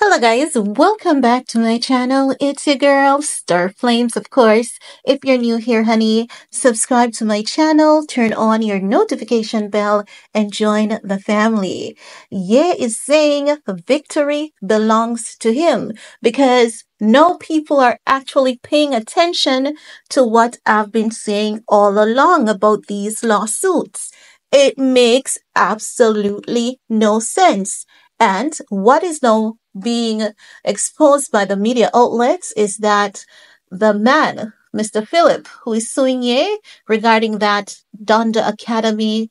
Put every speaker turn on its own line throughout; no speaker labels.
Hello guys, welcome back to my channel. It's your girl, Star Flames, of course. If you're new here, honey, subscribe to my channel, turn on your notification bell, and join the family. Ye is saying victory belongs to him because no people are actually paying attention to what I've been saying all along about these lawsuits. It makes absolutely no sense. And what is now being exposed by the media outlets is that the man, Mr. Philip, who is suing Ye regarding that Donda Academy,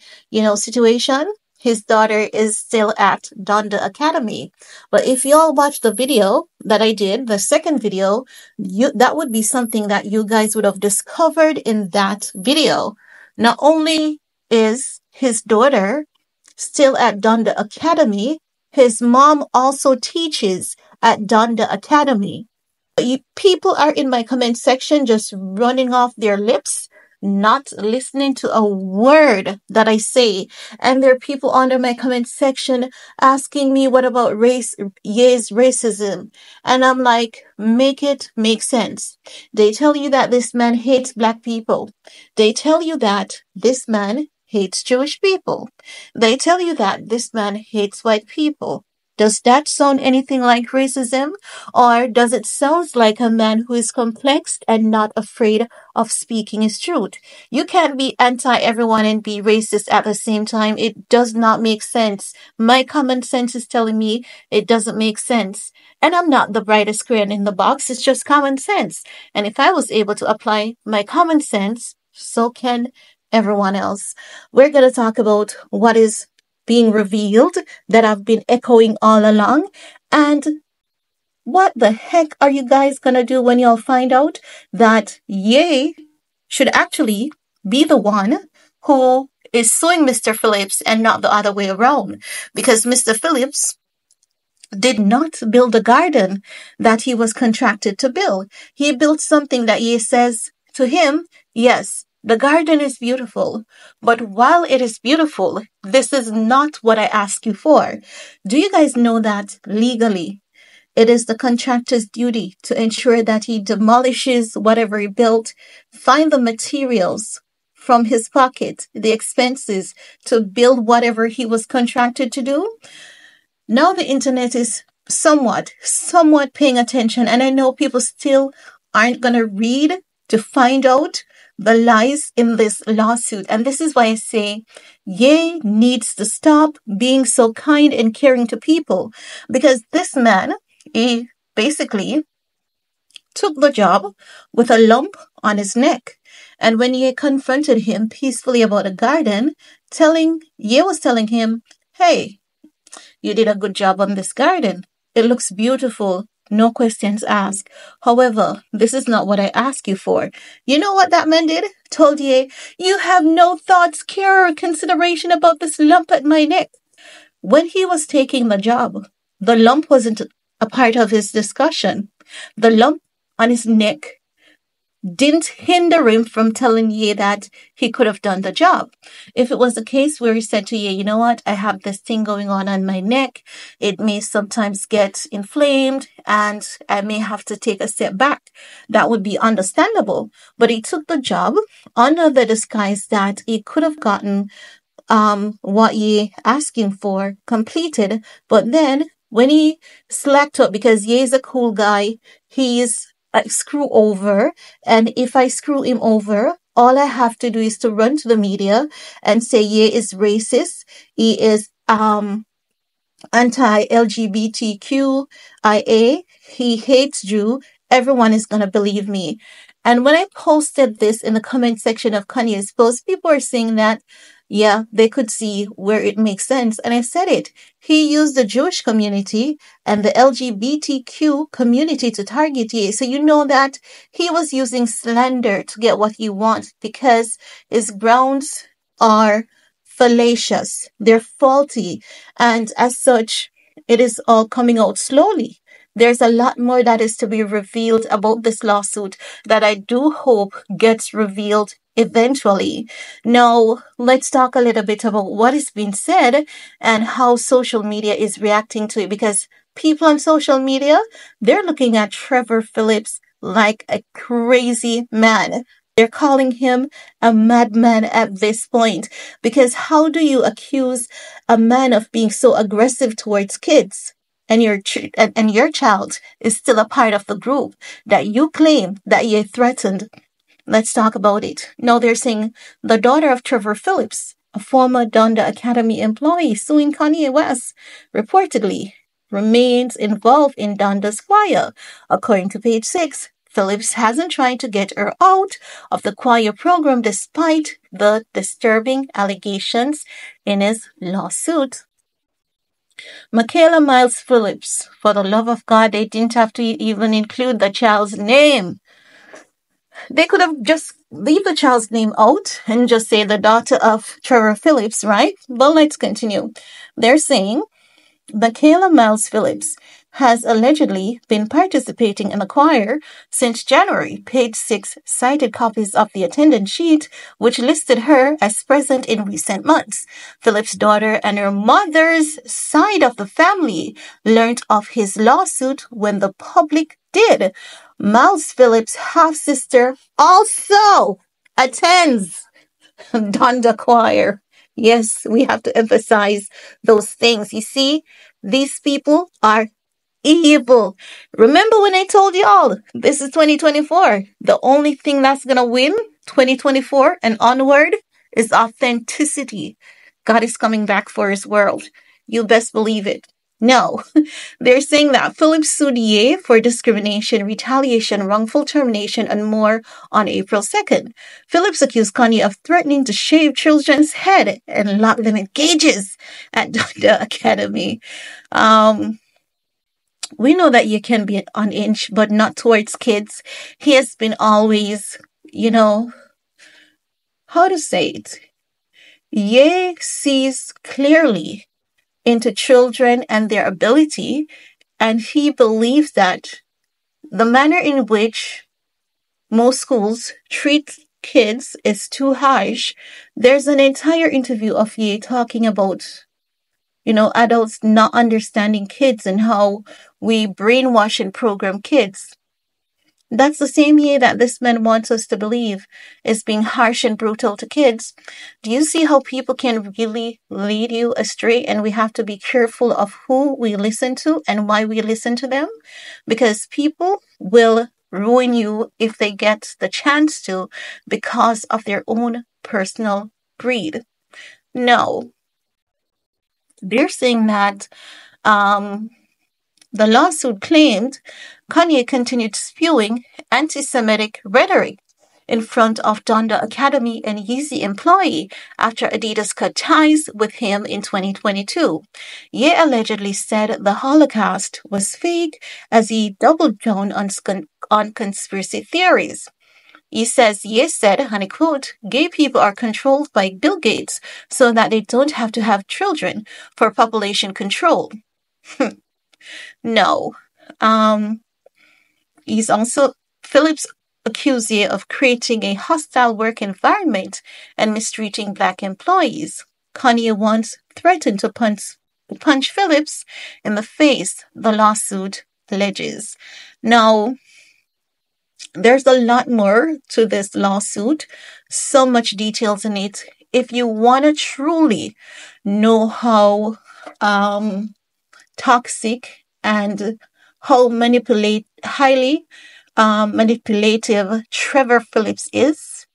situation, his daughter is still at Donda Academy. But if y'all watch the video that I did, the second video, that would be something that you guys would have discovered in that video. Not only is his daughter still at Donda Academy, his mom also teaches at Donda Academy. People are in my comment section just running off their lips, not listening to a word that I say. And there are people under my comment section asking me, what about Ye's racism? And I'm like, make it make sense. They tell you that this man hates black people. They tell you that this man hates Jewish people. They tell you that this man hates white people. Does that sound anything like racism? Or does it sound like a man who is complex and not afraid of speaking his truth? You can't be anti-everyone and be racist at the same time. It does not make sense. My common sense is telling me it doesn't make sense. And I'm not the brightest crayon in the box. It's just common sense. And if I was able to apply my common sense, so can everyone else. We're going to talk about what is being revealed that I've been echoing all along. And what the heck are you guys going to do when y'all find out that Ye should actually be the one who is suing Mr. Phillips and not the other way around? Because Mr. Phillips did not build a garden that he was contracted to build. He built something that Ye says to him, yes, the garden is beautiful, but while it is beautiful, this is not what I ask you for. Do you guys know that legally, it is the contractor's duty to ensure that he demolishes whatever he built, find the materials from his pocket, the expenses to build whatever he was contracted to do? Now the internet is somewhat paying attention, and I know people still aren't going to read to find out the lies in this lawsuit. And this is why I say Ye needs to stop being so kind and caring to people, because this man, he basically took the job with a lump on his neck. And when Ye confronted him peacefully about a garden, Ye was telling him, hey, you did a good job on this garden. It looks beautiful. No questions asked. However, this is not what I ask you for. You know what that man did? Told Ye, you have no thoughts, care, or consideration about this lump at my neck. When he was taking the job, the lump wasn't a part of his discussion. The lump on his neck didn't hinder him from telling Ye that he could have done the job. If it was a case where he said to Ye, you know what, I have this thing going on my neck. It may sometimes get inflamed and I may have to take a step back. That would be understandable. But he took the job under the disguise that he could have gotten what Ye asking for completed. But then when he slacked up, because Ye is a cool guy, he's screw over, and if I screw him over, all I have to do is to run to the media and say Ye is racist, he is anti-LGBTQIA, he hates Jew. Everyone is gonna believe me. And when I posted this in the comment section of Kanye's post, people are saying that yeah, they could see where it makes sense. And I said it. He used the Jewish community and the LGBTQ community to target Ye. So you know that he was using slander to get what he wants, because his grounds are fallacious. They're faulty. And as such, it is all coming out slowly. There's a lot more that is to be revealed about this lawsuit that I do hope gets revealed eventually. Now, let's talk a little bit about what is being said and how social media is reacting to it, because people on social media, they're looking at Trevor Phillips like a crazy man. They're calling him a madman at this point because how do you accuse a man of being so aggressive towards kids? And and your child is still a part of the group that you claim that you threatened. Let's talk about it. Now they're saying the daughter of Trevor Phillips, a former Donda Academy employee suing Kanye West, reportedly remains involved in Donda's choir. According to page 6, Phillips hasn't tried to get her out of the choir program despite the disturbing allegations in his lawsuit. Michaela Miles Phillips, for the love of God, they didn't have to even include the child's name. They could have just leave the child's name out and just say the daughter of Trevor Phillips, right? But let's continue. They're saying Michaela Miles Phillips has allegedly been participating in the choir since January. Page 6 cited copies of the attendance sheet, which listed her as present in recent months. Phillips' daughter and her mother's side of the family learned of his lawsuit when the public did. Miles Phillips' half-sister also attends Donda Choir. Yes, we have to emphasize those things. You see, these people are evil. Remember when I told y'all, this is 2024. The only thing that's going to win 2024 and onward is authenticity. God is coming back for his world. You best believe it. No, they're saying that Phillips sued Ye for discrimination, retaliation, wrongful termination, and more on April 2nd. Phillips accused Kanye of threatening to shave children's head and lock them in cages at the academy. We know that you can be an inch, but not towards kids. He has been always, how to say it? Ye sees clearly into children and their ability, and he believes that the manner in which most schools treat kids is too harsh. There's an entire interview of Ye talking about, adults not understanding kids and how we brainwash and program kids. That's the same Ye that this man wants us to believe is being harsh and brutal to kids. Do you see how people can really lead you astray? And we have to be careful of who we listen to and why we listen to them. Because people will ruin you if they get the chance to because of their own personal greed. No. They're saying that the lawsuit claimed Kanye continued spewing anti-Semitic rhetoric in front of Donda Academy and Yeezy employee after Adidas cut ties with him in 2022. Ye allegedly said the Holocaust was fake as he doubled down on conspiracy theories. He says, Ye said, and I quote, gay people are controlled by Bill Gates so that they don't have to have children for population control. No. He's also, Phillips accused Ye of creating a hostile work environment and mistreating black employees. Kanye once threatened to punch Phillips in the face, the lawsuit alleges. Now, there's a lot more to this lawsuit, so much details in it. If you want to truly know how toxic and how highly manipulative Trevor Phillips is,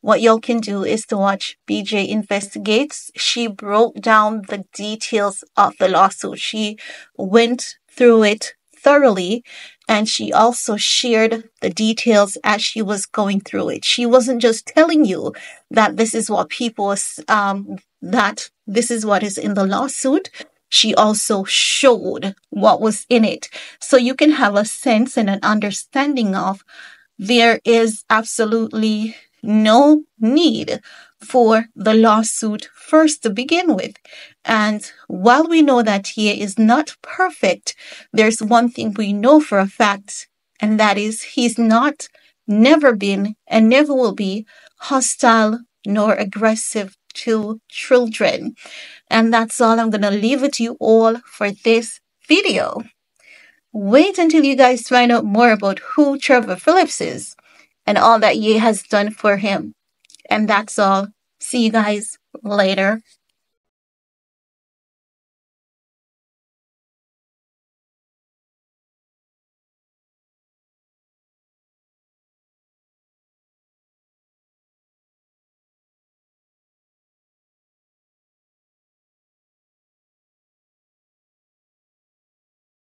what y'all can do is to watch BJ Investigates. She broke down the details of the lawsuit. She went through it thoroughly, and she also shared the details as she was going through it. She wasn't just telling you that this is what that this is what is in the lawsuit. She also showed what was in it. So you can have a sense and an understanding of there is absolutely no need for the lawsuit first to begin with. And while we know that he is not perfect, there's one thing we know for a fact, and that is he's not, never been, and never will be hostile nor aggressive to children. And that's all I'm going to leave with you all for this video. Wait until you guys find out more about who Trevor Phillips is and all that Ye has done for him. And that's all. See you guys later.